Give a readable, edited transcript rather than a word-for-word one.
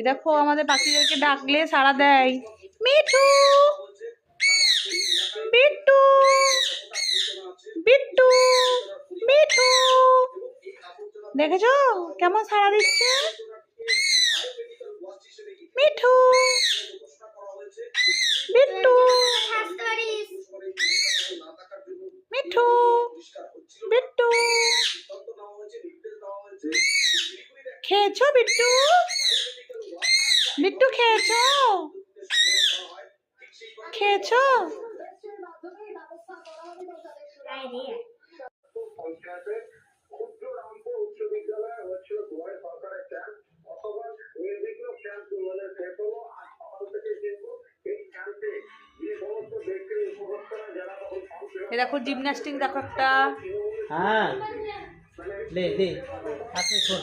এই দেখো আমাদের পাখিদেরকে ডাকলে সাড়া দেয়। মিঠু, বিট্টু, বিট্টু, মিঠু, দেখেছো কেমন সাড়া দিচ্ছে? মিঠু, বিট্টু, মিঠু, বিট্টু, খেয়েছো বিট্টু? বিট্টু খেয়েছো? খেয়েছো? দেখো জিমন্যাস্টিক দেখো একটা। হ্যাঁ, দে দে, আপনি শোন।